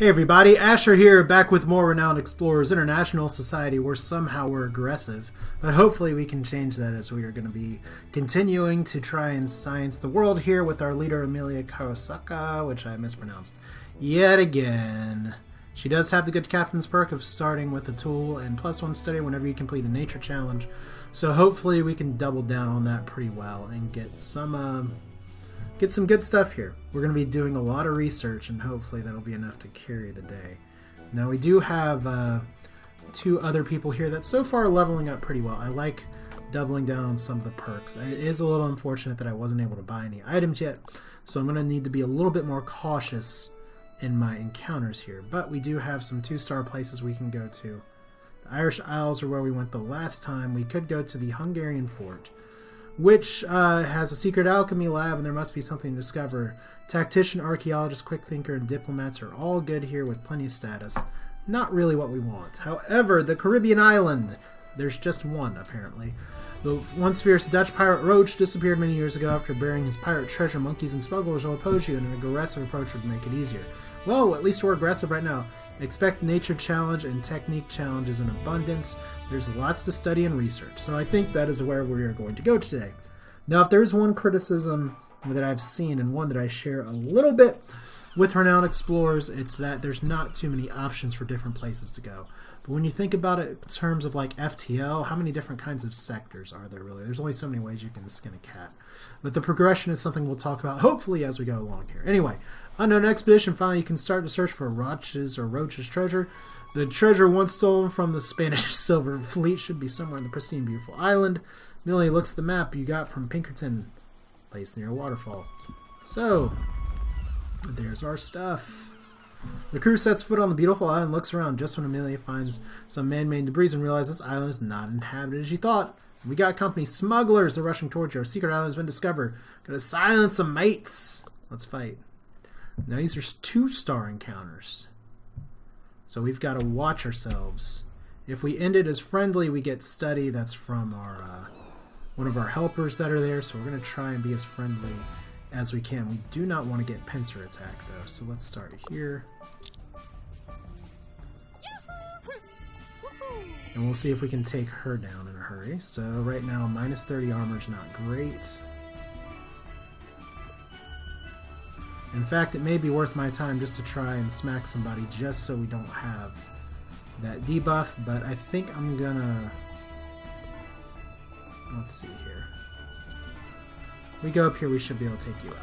Hey everybody, Asher here, back with more Renowned Explorers International Society, where somehow we're aggressive, but hopefully we can change that as we are going to be continuing to try and science the world here with our leader Amelia Kawasaka, which I mispronounced yet again. She does have the good captain's perk of starting with a tool and +1 study whenever you complete a nature challenge, so hopefully we can double down on that pretty well and get some good stuff here. We're going to be doing a lot of research, and hopefully that'll be enough to carry the day. Now we do have two other people here that so far are leveling up pretty well. I like doubling down on some of the perks. It is a little unfortunate that I wasn't able to buy any items yet, so I'm going to need to be a little bit more cautious in my encounters here. But we do have some 2-star places we can go to. The Irish Isles are where we went the last time. We could go to the Hungarian fort, which has a secret alchemy lab, and there must be something to discover. Tactician, archaeologist, quick thinker, and diplomats are all good here with plenty of status. Not really what we want. However, the Caribbean island, there's just one, apparently. The once fierce Dutch pirate Roach disappeared many years ago after burying his pirate treasure. Monkeys and smugglers will oppose you, and an aggressive approach would make it easier. Well, at least we're aggressive right now. Expect nature challenge and technique challenges in abundance. There's lots to study and research, so I think that is where we are going to go today. Now, if there's one criticism that I've seen, and one that I share a little bit with Renowned Explorers, it's that there's not too many options for different places to go. But when you think about it in terms of like FTL, how many different kinds of sectors are there really? There's only so many ways you can skin a cat. But the progression is something we'll talk about hopefully as we go along here. Anyway, unknown expedition. Finally, you can start to search for Roach's treasure. The treasure once stolen from the Spanish Silver Fleet should be somewhere in the pristine, beautiful island. Millie looks at the map you got from Pinkerton, placed near a waterfall. So, there's our stuff. The crew sets foot on the beautiful island and looks around just when Amelia finds some man-made debris and realizes this island is not inhabited as she thought. We got company. Smugglers are rushing towards you. Our secret island has been discovered. Gotta silence some mates. Let's fight. Now these are 2-star encounters, so we've got to watch ourselves. If we end it as friendly, we get study. That's from our one of our helpers that are there, so we're going to try and be as friendly as we can. We do not want to get pincer attack though, so let's start here. And we'll see if we can take her down in a hurry. So right now, -30 armor is not great. In fact, it may be worth my time just to try and smack somebody just so we don't have that debuff, but I think I'm gonna... Let's see here. We go up here, we should be able to take you out.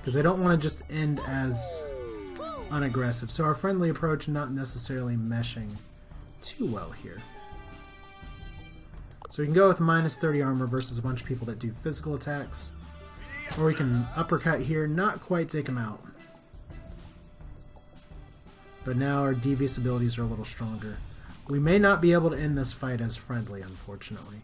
Because I don't want to just end as unaggressive. So our friendly approach not necessarily meshing too well here. So we can go with -30 armor versus a bunch of people that do physical attacks. Or we can uppercut here, not quite take him out. But now our devious abilities are a little stronger. We may not be able to end this fight as friendly, unfortunately.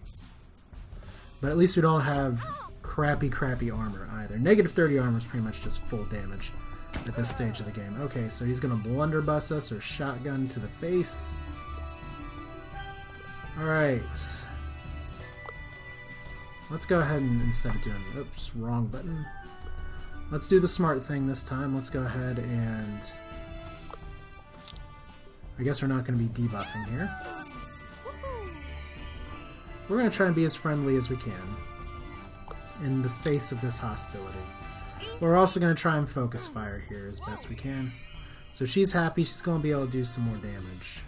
But at least we don't have crappy armor either. -30 armor is pretty much just full damage at this stage of the game. Okay, so he's going to blunderbuss us or shotgun to the face. Alright. Let's go ahead and, instead of doing... Oops, wrong button. Let's do the smart thing this time. Let's go ahead and... I guess we're not going to be debuffing here. We're going to try and be as friendly as we can in the face of this hostility. We're also going to try and focus fire here as best we can. So she's happy. She's going to be able to do some more damage.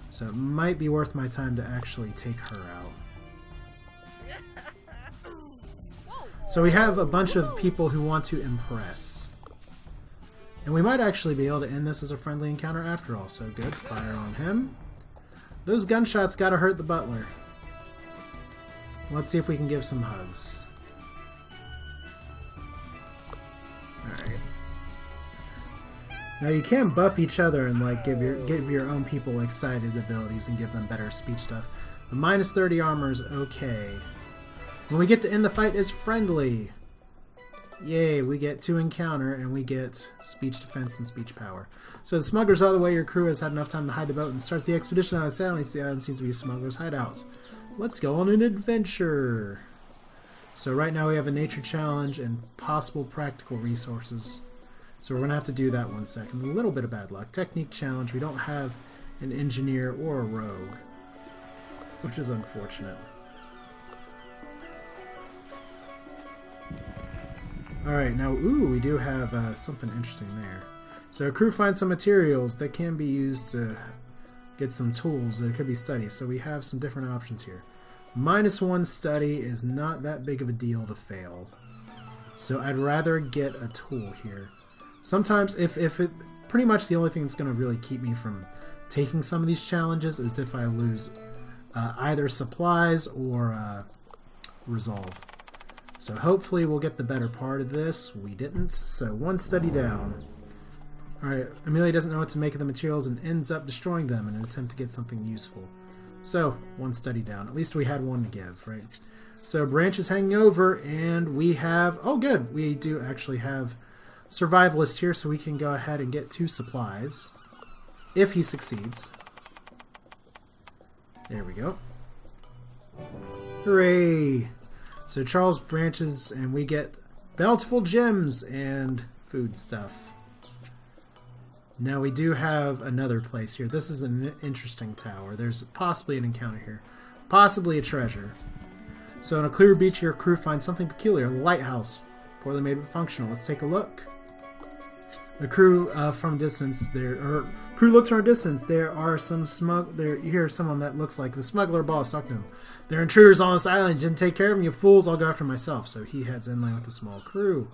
So it might be worth my time to actually take her out. So we have a bunch of people who want to impress. And we might actually be able to end this as a friendly encounter after all. So good. Fire on him. Those gunshots gotta hurt the butler. Let's see if we can give some hugs. Alright. Now you can buff each other and like give your own people excited abilities and give them better speech stuff. The -30 armor is okay. When we get to end the fight as friendly. Yay, we get 2 encounter and we get speech defense and speech power. So the smugglers are the way. Your crew has had enough time to hide the boat and start the expedition on the island. The island seems to be a smuggler's hideout. Let's go on an adventure. So right now we have a nature challenge and possible practical resources. So we're going to have to do that 1 second. A little bit of bad luck. Technique challenge. We don't have an engineer or a rogue, which is unfortunate. Alright, now, ooh, we do have something interesting there. So a crew finds some materials that can be used to get some tools. There could be studies. So we have some different options here. -1 study is not that big of a deal to fail. So I'd rather get a tool here. Sometimes, if it... Pretty much the only thing that's going to really keep me from taking some of these challenges is if I lose either supplies or resolve. So hopefully we'll get the better part of this. We didn't, so 1 study down. Alright, Amelia doesn't know what to make of the materials and ends up destroying them in an attempt to get something useful. So, 1 study down. At least we had 1 to give, right? So branch is hanging over, and we have... Oh, good! We do actually have survivalist here, so we can go ahead and get 2 supplies. If he succeeds. There we go. Hooray! So Charles branches, and we get bountiful gems and food stuff. Now we do have another place here. This is an interesting tower. There's possibly an encounter here. Possibly a treasure. So on a clear beach, your crew finds something peculiar. A lighthouse. Poorly made but functional. Let's take a look. The crew from distance there, or crew looks from a distance. There are some there. You hear someone that looks like the smuggler boss talking to him. They're intruders on this island. Didn't take care of them, you fools. I'll go after myself. So he heads inland with a small crew.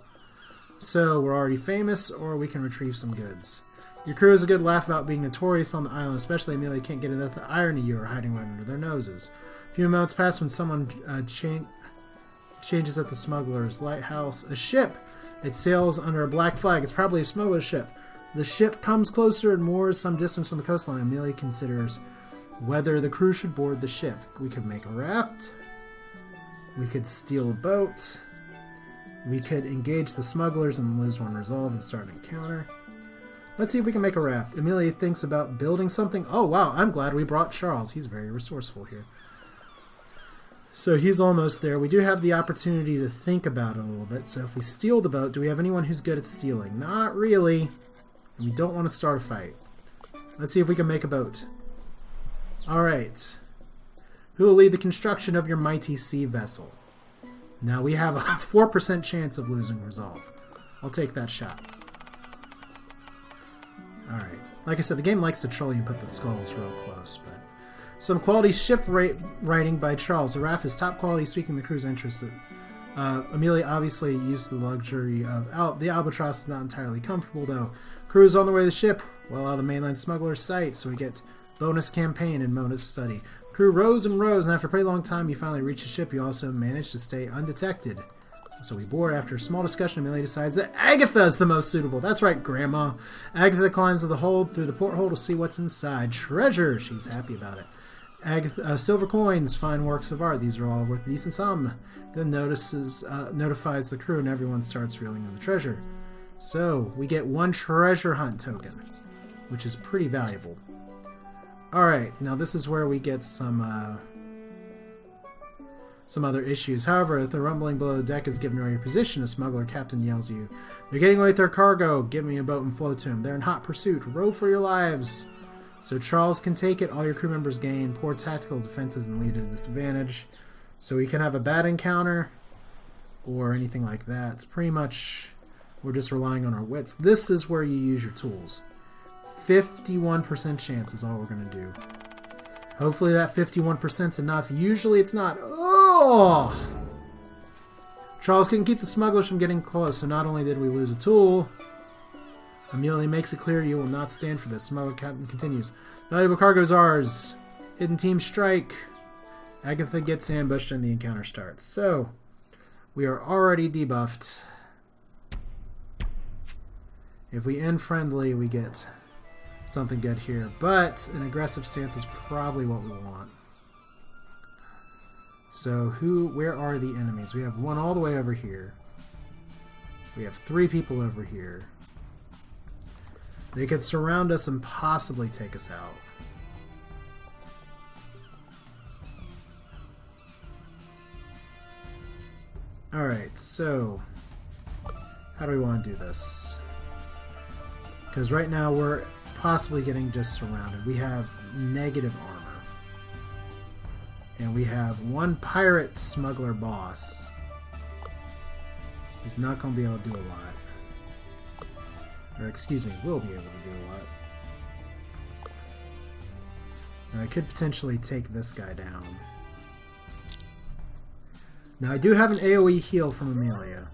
So we're already famous, or we can retrieve some goods. Your crew has a good laugh about being notorious on the island, especially Amelia can't get enough of the irony you are hiding right under their noses. A few moments pass when someone changes at the smuggler's lighthouse. A ship! It sails under a black flag. It's probably a smuggler's ship. The ship comes closer and moors some distance from the coastline. Amelia considers whether the crew should board the ship. We could make a raft. We could steal a boat. We could engage the smugglers and lose 1 resolve and start an encounter. Let's see if we can make a raft. Amelia thinks about building something. Oh, wow. I'm glad we brought Charles. He's very resourceful here. So he's almost there. We do have the opportunity to think about it a little bit. So if we steal the boat, do we have anyone who's good at stealing? Not really. And we don't want to start a fight. Let's see if we can make a boat. All right. Who will lead the construction of your mighty sea vessel? Now we have a 4% chance of losing resolve. I'll take that shot. Alright. Like I said, the game likes to troll you and put the skulls real close, but... Some quality ship writing by Charles. The raft is top quality, speaking the crew's interested. Amelia obviously used the luxury of... the albatross is not entirely comfortable, though. Crew is on the way to the ship, well out of the mainland smuggler's sight, so we get bonus campaign and bonus study. Crew rows and rows, and after a pretty long time, you finally reach the ship. You also manage to stay undetected. So we board. After a small discussion, Amelia decides that Agatha is the most suitable. That's right, Grandma. Agatha climbs to the hold through the porthole to see what's inside. Treasure! She's happy about it. Agatha, silver coins, fine works of art. These are all worth a decent sum. Then notifies the crew, and everyone starts reeling in the treasure. So we get 1 treasure hunt token, which is pretty valuable. Alright, now this is where we get some other issues. However, if the rumbling below the deck is giving away your position, a smuggler captain yells at you. They're getting away with their cargo. Give me a boat and float to him. They're in hot pursuit. Row for your lives. So Charles can take it. All your crew members gain poor tactical defenses and lead to disadvantage. So we can have a bad encounter or anything like that. It's pretty much we're just relying on our wits. This is where you use your tools. 51% chance is all we're going to do. Hopefully that 51% is enough. Usually it's not. Oh! Charles couldn't keep the smugglers from getting close, so not only did we lose a tool, Amelia makes it clear you will not stand for this. Smuggler captain continues. Valuable cargo is ours. Hidden team strike. Agatha gets ambushed and the encounter starts. So, we are already debuffed. If we end friendly, we get something good here. But an aggressive stance is probably what we want. So, where are the enemies? We have 1 all the way over here. We have 3 people over here. They could surround us and possibly take us out. Alright, so how do we want to do this? Because right now we're possibly getting just surrounded. We have negative armor. And we have one pirate smuggler boss who's not going to be able to do a lot. Or excuse me, will be able to do a lot. Now I could potentially take this guy down. Now I do have an AoE heal from Amelia.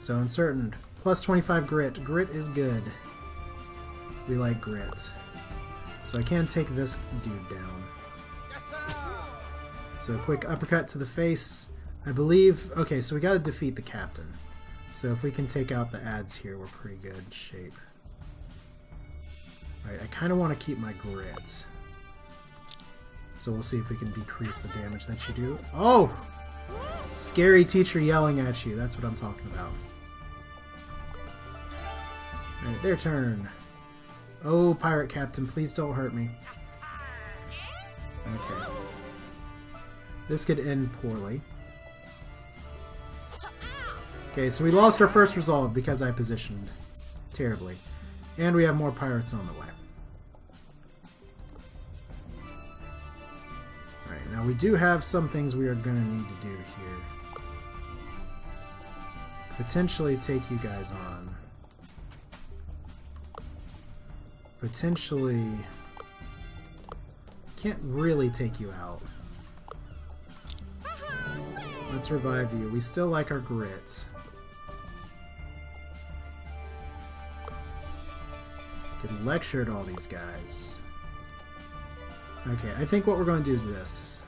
So uncertain. Plus 25 grit. Grit is good. We like grit. So I can take this dude down. So a quick uppercut to the face. I believe... Okay, so we gotta defeat the captain. So if we can take out the ads here, we're pretty good shape. Alright, I kind of want to keep my grit. So we'll see if we can decrease the damage that you do. Oh! Scary teacher yelling at you. That's what I'm talking about. Alright, their turn. Oh, pirate captain, please don't hurt me. Okay. This could end poorly. Okay, so we lost our first resolve because I positioned terribly. And we have more pirates on the way. Alright, now we do have some things we are going to need to do here. Potentially take you guys on. Potentially... Can't really take you out. Let's revive you. We still like our grit. Could lecture at all these guys. Okay, I think what we're going to do is this.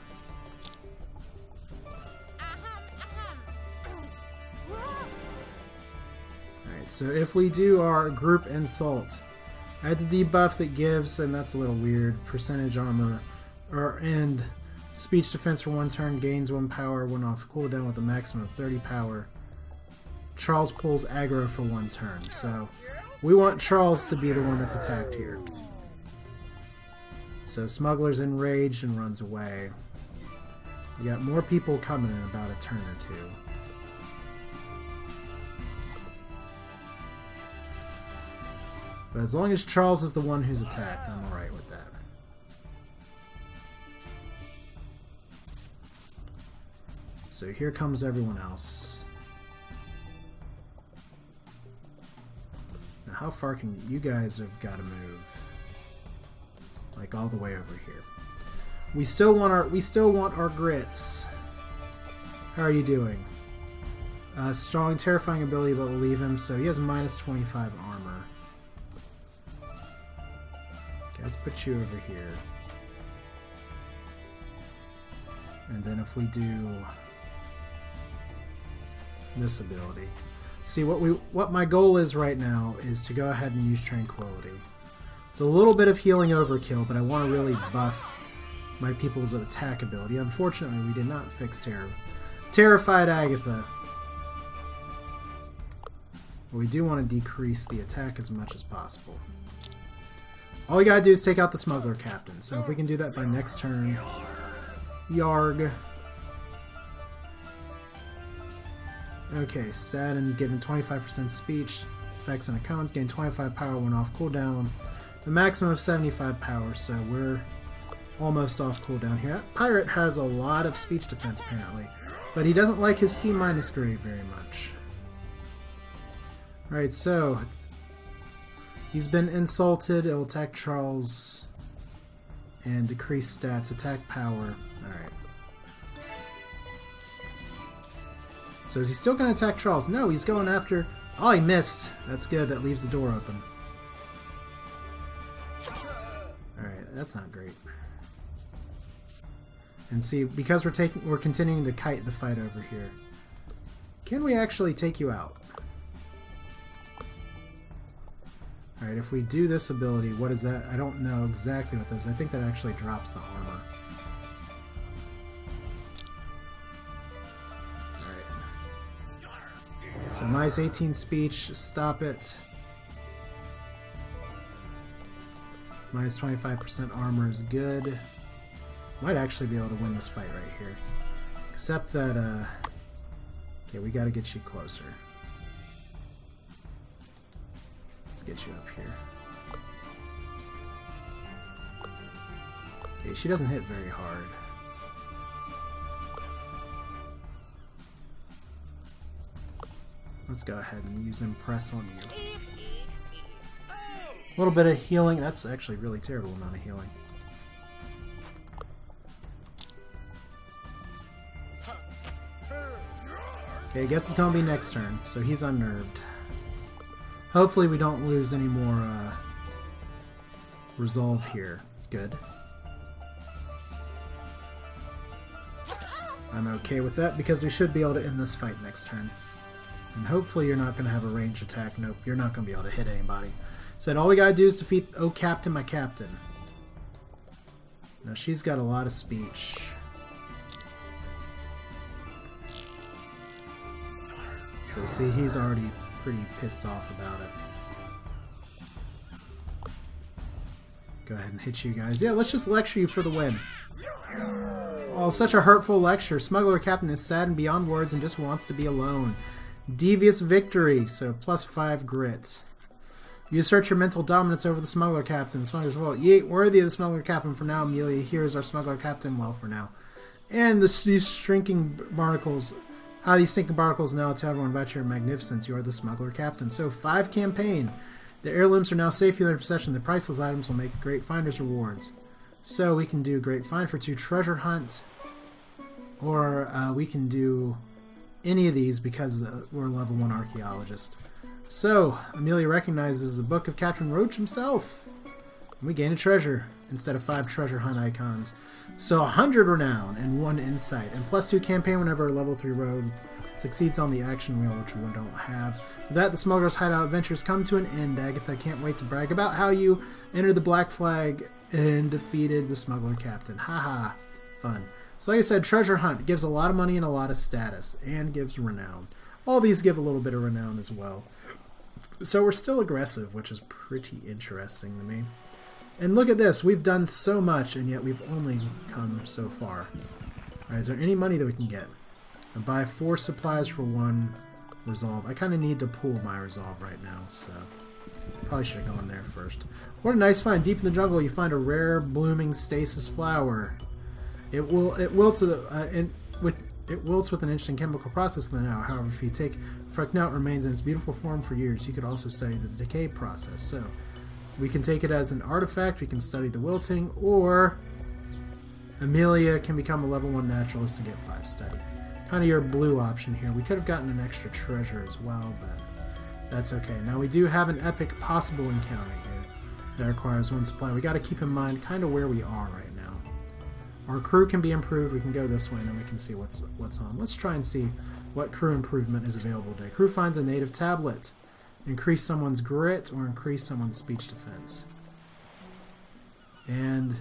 Alright, so if we do our group insult, that's a debuff that gives, and that's a little weird, percentage armor, and speech defense for 1 turn, gains 1 power, 1 off cooldown with a maximum of 30 power. Charles pulls aggro for 1 turn, so we want Charles to be the one that's attacked here. So Smuggler's enraged and runs away. We got more people coming in about a turn or two. But as long as Charles is the one who's attacked, I'm alright with that. So here comes everyone else. Now how far can you guys have got to move? Like all the way over here. We still want our grits. How are you doing? Strong, terrifying ability, but we'll leave him. So he has minus 25 armor. Okay, let's put you over here. And then if we do this ability. See, what my goal is right now is to go ahead and use Tranquility. It's a little bit of healing overkill, but I want to really buff my people's attack ability. Unfortunately, we did not fix Terrified Agatha. But we do want to decrease the attack as much as possible. All we gotta do is take out the Smuggler Captain. So if we can do that by next turn. Yarg. Okay, sad and given 25% speech. Effects and icons. Gain 25 power when off cooldown. The maximum of 75 power, so we're almost off cooldown here. That pirate has a lot of speech defense apparently, but he doesn't like his C- grade very much. Alright, so he's been insulted. It'll attack Charles and decrease stats, attack power. Alright. So is he still going to attack Charles? No, he's going after... Oh, he missed. That's good. That leaves the door open. Alright, that's not great. And see, because we're continuing to kite the fight over here. Can we actually take you out? Alright, if we do this ability, what is that? I don't know exactly what this is. I think that actually drops the armor. Alright. So minus 18 speech, stop it. Minus 25% armor is good. Might actually be able to win this fight right here. Except that, okay, we gotta get you closer. Let's get you up here. Okay, she doesn't hit very hard. Let's go ahead and use Impress on you. A little bit of healing. That's actually a really terrible amount of healing. Okay, I guess it's gonna be next turn, so he's unnerved. Hopefully we don't lose any more resolve here. Good. I'm okay with that because we should be able to end this fight next turn. And hopefully you're not going to have a ranged attack. Nope, you're not going to be able to hit anybody. Said all we gotta do is defeat Oh Captain, my Captain. Now she's got a lot of speech. So see, he's already pretty pissed off about it. Go ahead and hit you guys. Yeah, let's just lecture you for the win. Oh, such a hurtful lecture. Smuggler Captain is saddened beyond words and just wants to be alone. Devious victory, so +5 grit. You assert your mental dominance over the Smuggler Captain. The Smuggler's well. You ain't worthy of the Smuggler Captain for now. Amelia, here is our Smuggler Captain. Well, for now. And these shrinking barnacles. How these stinking barnacles now tell everyone about your magnificence. You are the Smuggler Captain. So 5 campaign. The heirlooms are now safe in their possession. The priceless items will make great finders rewards. So we can do great find for 2 treasure hunt. Or we can do any of these because we're a level 1 archaeologist. So, Amelia recognizes the book of Captain Roach himself. And we gain a treasure instead of 5 treasure hunt icons. So 100 renown and 1 insight. And +2 campaign whenever a level 3 rogue succeeds on the action wheel, which we don't have. With that, the Smuggler's Hideout adventures come to an end. Agatha can't wait to brag about how you entered the Black Flag and defeated the Smuggler Captain. Haha, fun. So like I said, treasure hunt gives a lot of money and a lot of status, and gives renown. All these give a little bit of renown as well. So we're still aggressive, which is pretty interesting to me. And look at this, we've done so much, and yet we've only come so far. Alright, is there any money that we can get? I buy 4 supplies for 1 resolve. I kind of need to pool my resolve right now, so probably should have gone there first. What a nice find. Deep in the jungle, you find a rare blooming stasis flower. It wilts with an interesting chemical process in the now. However, if you take Frecknout, it remains in its beautiful form for years. You could also study the decay process. So we can take it as an artifact, we can study the wilting, or Amelia can become a level 1 naturalist and get 5 study. Kind of your blue option here. We could have gotten an extra treasure as well, but that's okay. Now we do have an epic possible encounter here that requires 1 supply. We got to keep in mind kind of where we are right now. Our crew can be improved. We can go this way and then we can see what's on. Let's try and see what crew improvement is available today. Crew finds a native tablet. Increase someone's grit or increase someone's speech defense. And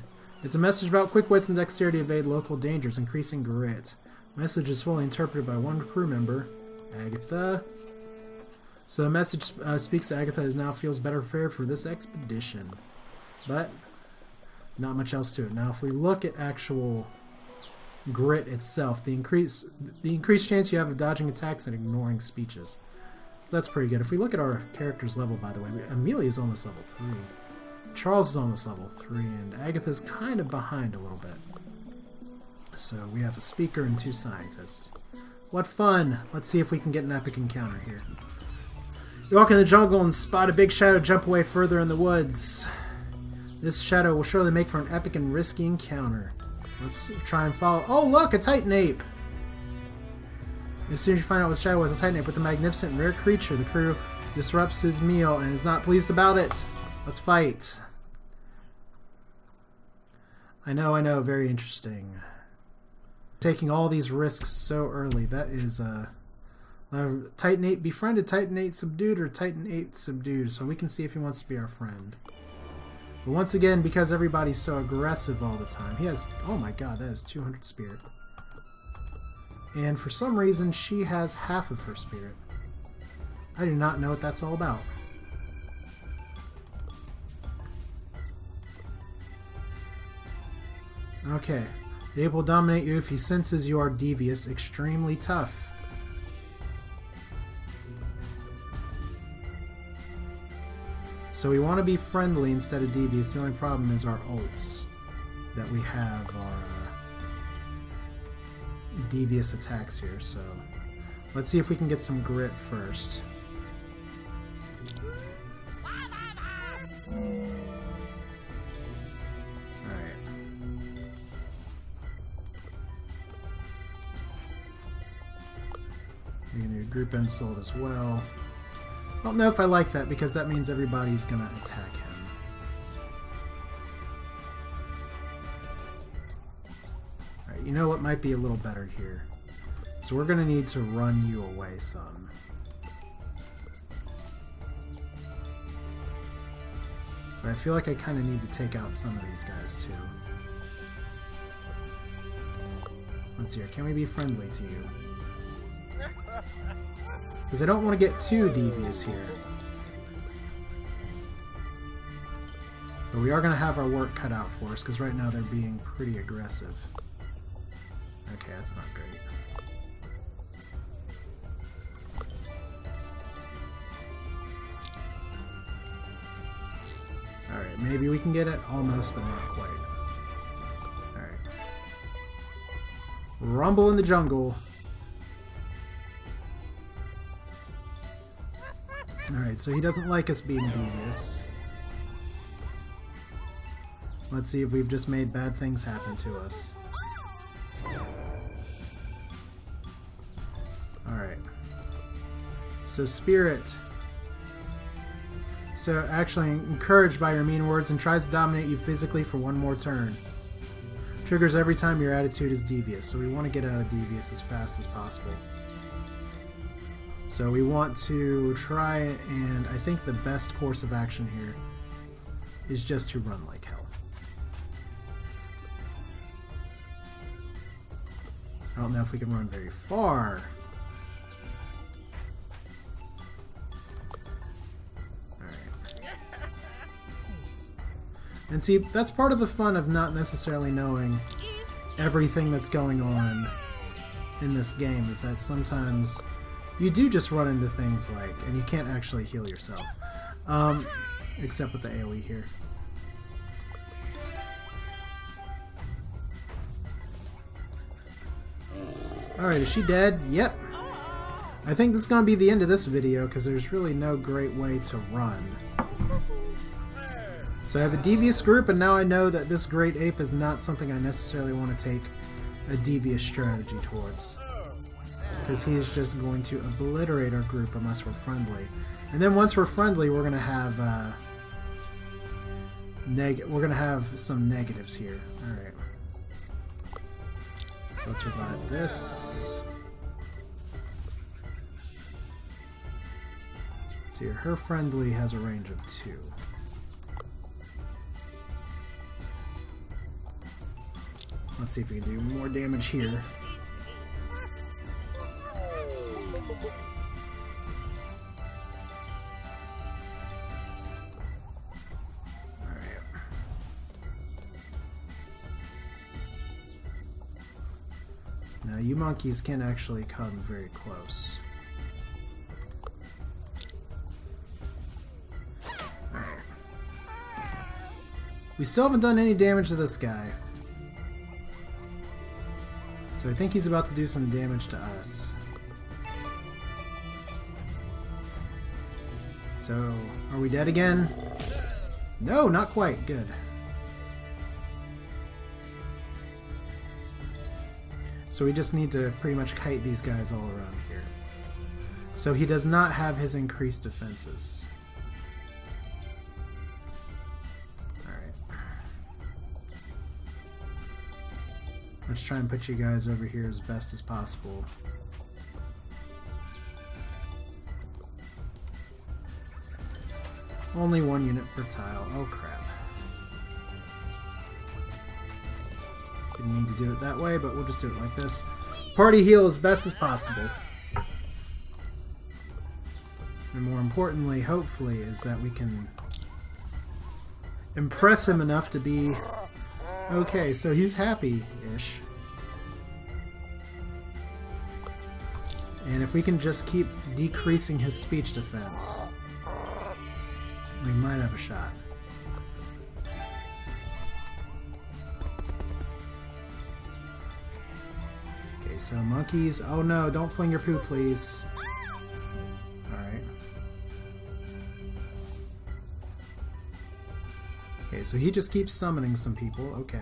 it's a message about quick wits and dexterity to evade local dangers, increasing grit. Message is fully interpreted by 1 crew member, Agatha. So the message speaks to Agatha who now feels better prepared for this expedition. But not much else to it. Now if we look at actual grit itself, the increased chance you have of dodging attacks and ignoring speeches. So that's pretty good. If we look at our character's level, by the way, Amelia is almost level 3. Charles is almost level 3, and Agatha's kind of behind a little bit. So we have a speaker and 2 scientists. What fun! Let's see if we can get an epic encounter here. You walk in the jungle and spot a big shadow jump away further in the woods. This shadow will surely make for an epic and risky encounter. Let's try and follow. Oh look, a Titan ape! As soon as you find out what shadow was, a Titan ape with a magnificent rare creature. The crew disrupts his meal and is not pleased about it. Let's fight. I know, very interesting. Taking all these risks so early. That is Titan 8 befriended, Titan 8 subdued, or Titan 8 subdued. So we can see if he wants to be our friend. But once again, because everybody's so aggressive all the time, he has, oh my god, that is 200 spirit. And for some reason, she has half of her spirit. I do not know what that's all about. Okay. The ape will dominate you if he senses you are devious, extremely tough. So we want to be friendly instead of devious. The only problem is our ults that we have are devious attacks here. So let's see if we can get some grit first. We're going to do group insult as well. I don't know if I like that because that means everybody's going to attack him. Alright, you know what might be a little better here? So we're going to need to run you away some. But I feel like I kind of need to take out some of these guys too. Let's see here. Can we be friendly to you? Because I don't want to get too devious here. But we are going to have our work cut out for us, because right now they're being pretty aggressive. Okay, that's not great. Alright, maybe we can get it. Almost, but not quite. Alright. Rumble in the jungle. Alright, so he doesn't like us being devious. Let's see if we've just made bad things happen to us. Alright. So Spirit. So actually encouraged by your mean words and tries to dominate you physically for one more turn. Triggers every time your attitude is devious, so we want to get out of devious as fast as possible. So we want to try, and I think the best course of action here is just to run like hell. I don't know if we can run very far. Alright. And see, that's part of the fun of not necessarily knowing everything that's going on in this game, is that sometimes you do just run into things like, and you can't actually heal yourself. Except with the AoE here. Alright, is she dead? Yep. I think this is going to be the end of this video, because there's really no great way to run. So I have a devious group, and now I know that this great ape is not something I necessarily want to take a devious strategy towards. Because he is just going to obliterate our group unless we're friendly. And then once we're friendly, we're going to have some negatives here. Alright. So let's revive this. So here, her friendly has a range of 2. Let's see if we can do more damage here. Now, you monkeys can actually come very close. Alright. We still haven't done any damage to this guy. So I think he's about to do some damage to us. So, are we dead again? No, not quite. Good. So we just need to pretty much kite these guys all around here. So he does not have his increased defenses. Alright. Let's try and put you guys over here as best as possible. Only 1 unit per tile. Oh crap. Didn't need to do it that way, but we'll just do it like this. Party heal as best as possible. And more importantly, hopefully, is that we can impress him enough to be Okay, so he's happy-ish. And if we can just keep decreasing his speech defense, we might have a shot. Okay, so monkeys. Oh no, don't fling your poo, please. Alright. Okay, so he just keeps summoning some people. Okay.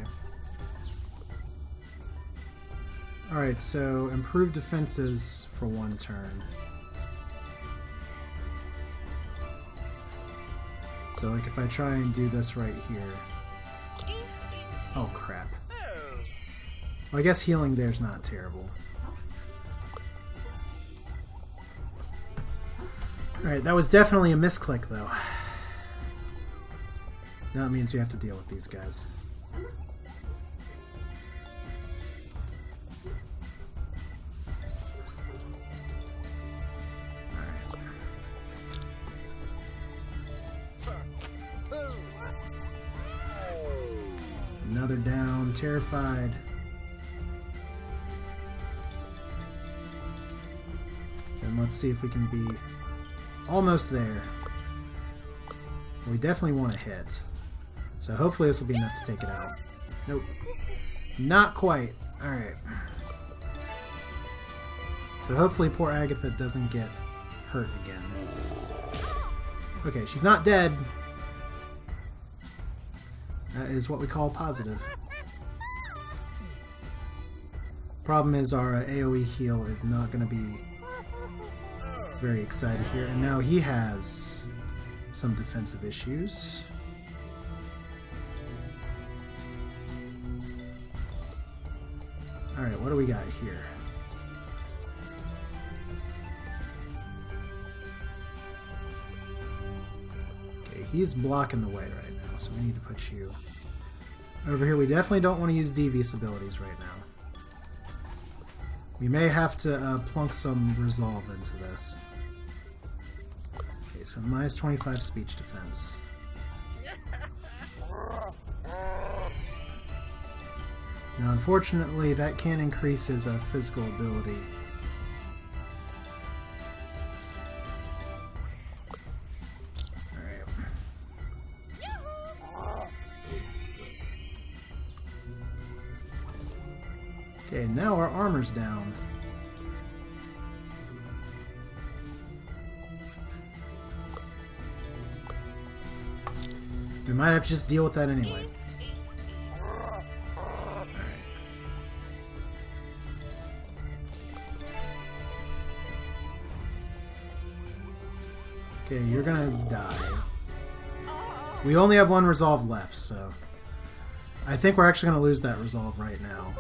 Alright, so improve defenses for 1 turn. So, like, if I try and do this right here... Oh, crap. Well, I guess healing there's not terrible. Alright, that was definitely a misclick, though. Now it means we have to deal with these guys. Another down, terrified. And let's see if we can be almost there. We definitely want to hit. So hopefully this will be enough to take it out. Nope. Not quite. Alright. So hopefully poor Agatha doesn't get hurt again. Okay, she's not dead. That is what we call positive. Problem is our AoE heal is not going to be very excited here. And now he has some defensive issues. Alright, what do we got here? Okay, he's blocking the way right now, so we need to put you over here. We definitely don't want to use devious abilities right now. We may have to plunk some resolve into this. Okay, so minus 25 speech defense. Now, unfortunately, that can increase his physical ability. Alright. Okay, now our armor's down. We might have to just deal with that anyway. Okay, you're gonna die. We only have 1 resolve left, so... I think we're actually gonna lose that resolve right now.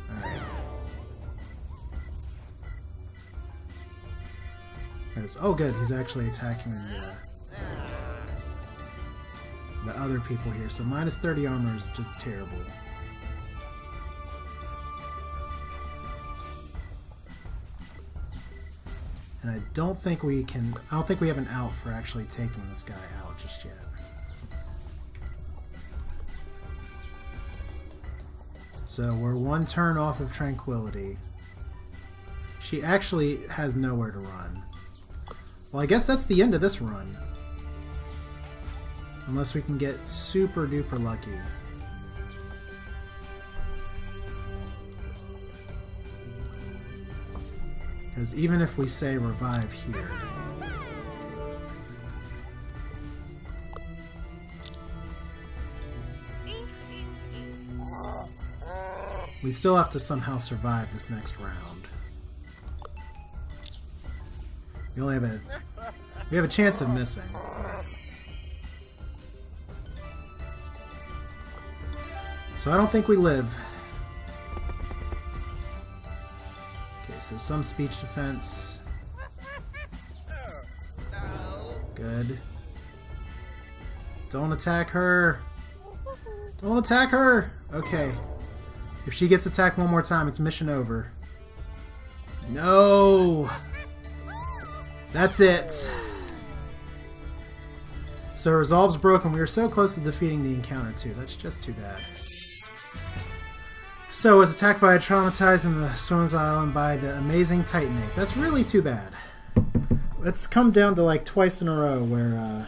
Alright. Oh good, he's actually attacking the other people here, so minus 30 armor is just terrible. And I don't think we have an out for actually taking this guy out just yet. So we're 1 turn off of Tranquility. She actually has nowhere to run. Well, I guess that's the end of this run. Unless we can get super duper lucky. Because even if we say revive here, we still have to somehow survive this next round. We have a chance of missing. So I don't think we live. So some speech defense. Good. Don't attack her! Don't attack her! Okay. If she gets attacked one more time, it's mission over. No! That's it! So resolve's broken. We were so close to defeating the encounter too. That's just too bad. So was attacked by a traumatized in the Swans Island by the amazing Titan Ape. That's really too bad. It's come down to like twice in a row where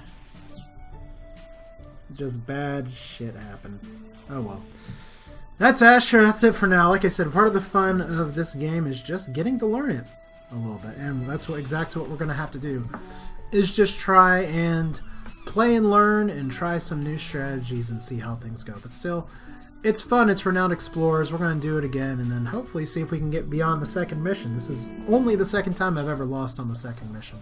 just bad shit happened. Oh well. That's Asher. That's it for now. Like I said, part of the fun of this game is just getting to learn it a little bit. And that's exactly what we're going to have to do. Is just try and play and learn and try some new strategies and see how things go. But still, it's fun. It's Renowned Explorers. We're going to do it again and then hopefully see if we can get beyond the second mission. This is only the second time I've ever lost on the second mission.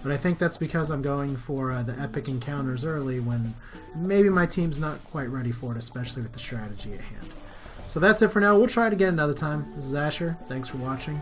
But I think that's because I'm going for the epic encounters early when maybe my team's not quite ready for it, especially with the strategy at hand. So that's it for now. We'll try it again another time. This is Asher. Thanks for watching.